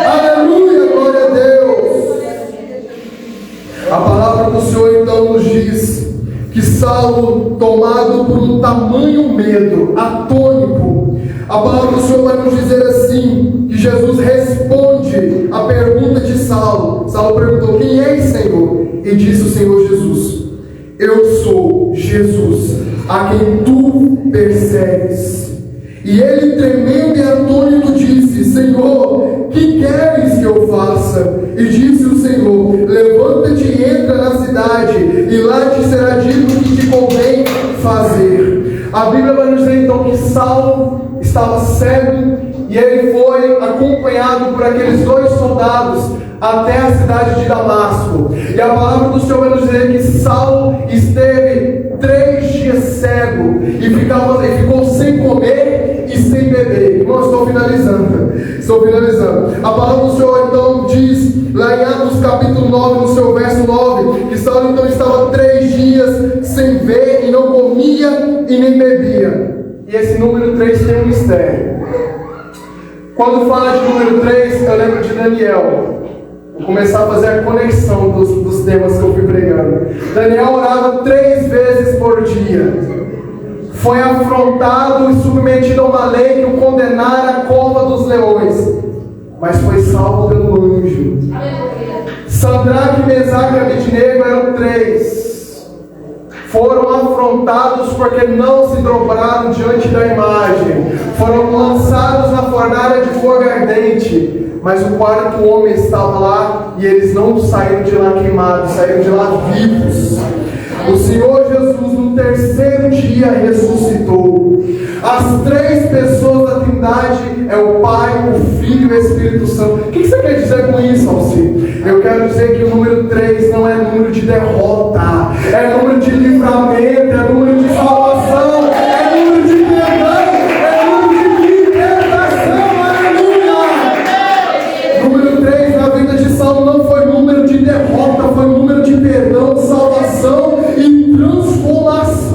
Aleluia, glória a Deus. A palavra do Senhor então nos diz que Saulo, tomado por um tamanho medo, atônico, a palavra do Senhor vai nos dizer assim, que Jesus responde a pergunta de Saulo. Saulo perguntou: quem és, Senhor? E disse o Senhor Jesus: eu sou Jesus, a quem tu persegues. E ele, tremendo e atônito, disse: Senhor, que queres que eu faça? E disse o Senhor: levanta-te e entra na cidade, e lá te será dito o que te convém fazer. A Bíblia vai nos dizer então que Saulo estava cego e ele foi acompanhado por aqueles 2 soldados até a cidade de Damasco. E a palavra do Senhor vai nos dizer que Saulo esteve 3 dias cego e ficou sem comer e sem beber. Irmãos, estou finalizando. A palavra do Senhor então diz, lá em Atos capítulo 9, no seu verso 9, que Saulo então estava 3 dias sem ver e não comia e nem bebia. E esse número 3 tem um mistério. Quando fala de número 3, eu lembro de Daniel. Vou começar a fazer a conexão dos temas que eu fui pregando. Daniel orava 3 vezes por dia. Foi afrontado e submetido a uma lei que o condenara à cova dos leões. Mas foi salvo pelo anjo. Sadraque, Mesaque e Abednego eram 3. Foram afrontados porque não se dobraram diante da imagem. Foram lançados na fornalha de fogo ardente. Mas o 4º homem estava lá e eles não saíram de lá queimados, saíram de lá vivos. O Senhor Jesus no 3º dia ressuscitou. As 3 pessoas da Trindade é o Pai, o Filho e o Espírito Santo. O que você quer dizer com isso, Alci? Eu quero dizer que o número 3 não é número de derrota, é número de livramento, é número de salvação, é número de perdão, é número de libertação. Aleluia! Número 3 na vida de Saulo não foi número de derrota, foi número de perdão, salvação e transformação.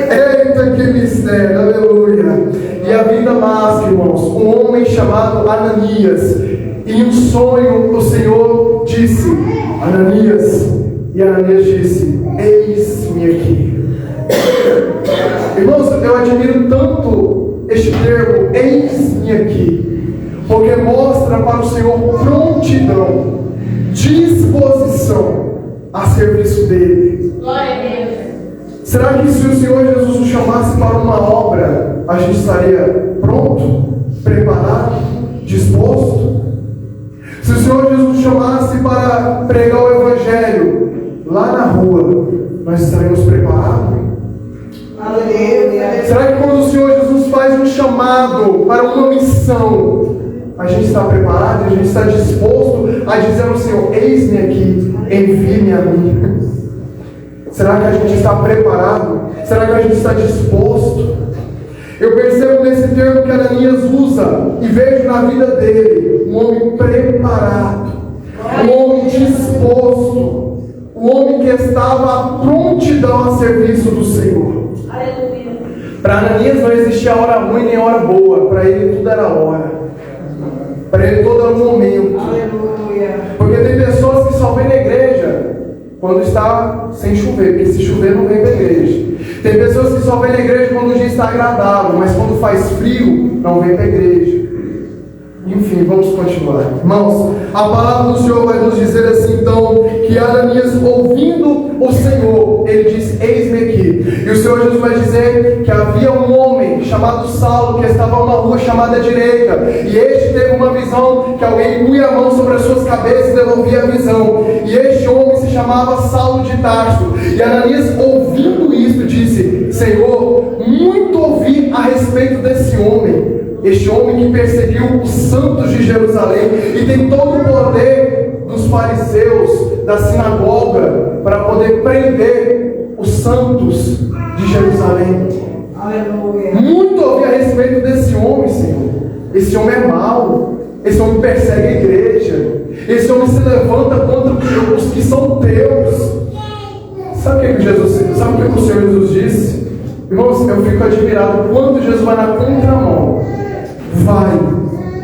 Eita, que mistério, aleluia. E a vida mágica, irmãos, um homem chamado Ananias, em um sonho o Senhor disse: Ananias. E Ananias disse: eis-me aqui. Irmãos, eu admiro tanto este termo, eis-me aqui, porque mostra para o Senhor prontidão, disposição a serviço dele. Glória a Deus. Será que se o Senhor Jesus nos chamasse para uma obra, a gente estaria pronto, preparado, disposto? Se o Senhor Jesus nos chamasse para pregar o Evangelho lá na rua, nós estaremos preparados? Aleluia. Será que quando o Senhor Jesus faz um chamado para uma missão, a gente está preparado, a gente está disposto a dizer ao Senhor: eis-me aqui, envie-me a mim? Será que a gente está preparado? Será que a gente está disposto? Eu percebo nesse termo que Ananias usa e vejo na vida dele um homem preparado, um homem disposto, um homem que estava à prontidão a serviço do Senhor. Aleluia. Para Ananias não existia hora ruim nem hora boa, para ele tudo era hora, para ele todo era um momento. Aleluia. Porque tem pessoas que só vêm na igreja quando está sem chover, porque se chover não vem para a igreja. Tem pessoas que só vêm na igreja quando o dia está agradável, mas quando faz frio, não vem para a igreja. Enfim, vamos continuar. Irmãos, a palavra do Senhor vai nos dizer assim então, que Ananias, ouvindo o Senhor, ele diz: eis-me aqui. E o Senhor Jesus vai dizer que havia um homem chamado Saulo, que estava numa rua chamada direita, e este teve uma visão, que alguém punha a mão sobre as suas cabeças e devolvia a visão. E este homem se chamava Saulo de Tarso. E Ananias, ouvindo isto, disse: Senhor, muito ouvi a respeito desse homem. Este homem que perseguiu os santos de Jerusalém e tem todo o poder dos fariseus, da sinagoga, para poder prender os santos de Jerusalém. Aleluia. Muito ouvi a respeito desse homem, Senhor. Esse homem é mau, esse homem persegue a igreja, esse homem se levanta contra os que são teus. Sabe o que o Senhor Jesus disse? Irmãos, eu fico admirado quando Jesus vai na contramão. Vai,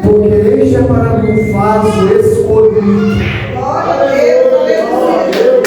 porque este é para mim um vaso escolhido. Glória a Deus, aleluia.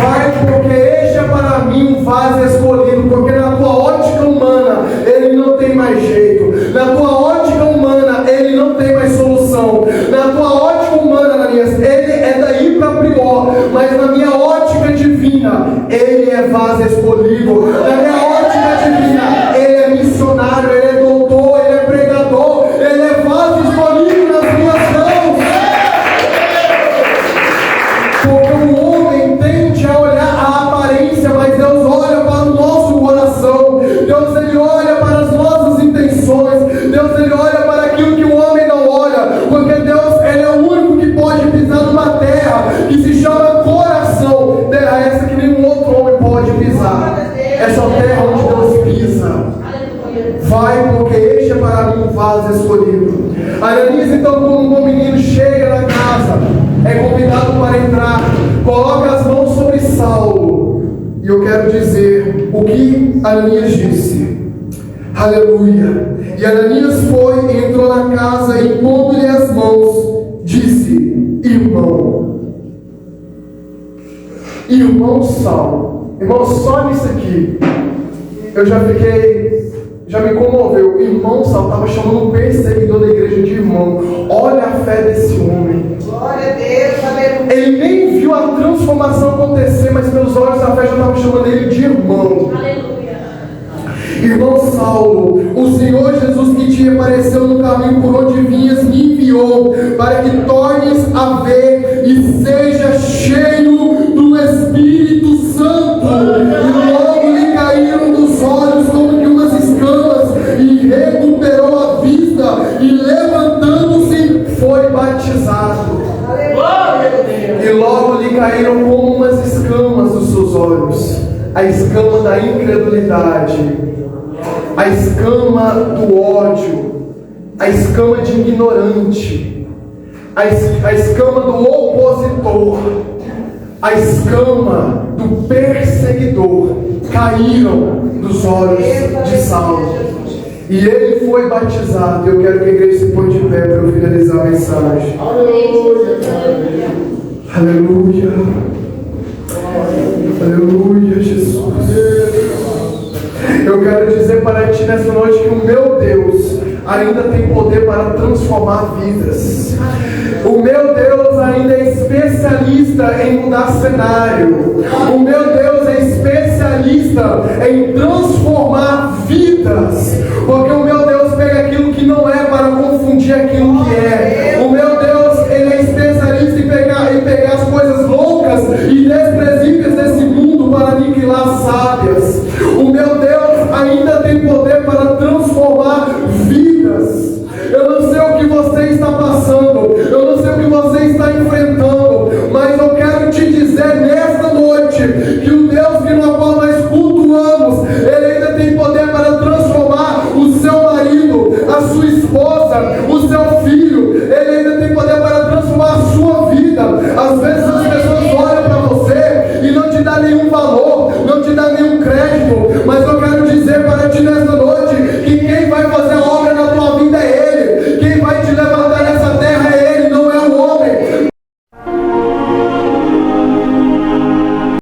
Vai, porque este é para mim um vaso escolhido, porque na tua ótica humana ele não tem mais jeito, na tua ótica humana ele não tem mais solução, na tua ótica humana, Ananias, ele é daí para pior, mas na minha ótica divina, ele é vaso faz escolhido. Na minha ótica divina, ele é missionário, ele é doutor, ele é pregador, ele é vaso escolhido nas minhas mãos. Porque o homem tende a olhar a aparência, mas Deus olha para o nosso coração. Deus, ele olha para as nossas intenções. Deus, ele olha para aquilo que o homem não olha. Porque Deus, ele é o único que pode pisar numa terra que se chama coração. Terra essa que nenhum outro homem pode pisar. Essa terra onde Deus pisa. Vai, porque este é para mim um vaso escolhido. Ananias, então, como um bom menino, chega na casa, é convidado para entrar, coloca as mãos sobre Saulo. E eu quero dizer o que Ananias disse. Aleluia. E Ananias foi e entrou na casa, e impondo-lhe as mãos, disse: irmão Saulo. Irmão, só nisso aqui eu já me comoveu. Irmão Saulo estava chamando um perseguidor da igreja de irmão. Olha a fé desse homem. Glória a Deus, aleluia. Ele nem viu a transformação acontecer, mas pelos olhos da fé já estavam chamando ele de irmão. Aleluia. Irmão Saulo, o Senhor Jesus que te apareceu no caminho por onde vinhas me enviou, para que tornes a ver e seja cheio do Espírito Santo. E logo lhe caíram dos olhos como que umas escamas, e recuperou a vista, e levantando-se foi batizado. E logo lhe caíram como umas escamas dos seus olhos, a escama da incredulidade, a escama do ódio, a escama de ignorante, a escama do opositor, a escama do perseguidor caíram dos olhos de Saulo. E ele foi batizado. Eu quero que a igreja se ponha de pé para eu finalizar a mensagem. Aleluia. Aleluia, Jesus. Eu quero dizer para ti nessa noite que o meu Deus ainda tem poder para transformar vidas. O meu Deus ainda é especialista em mudar cenário. O meu Deus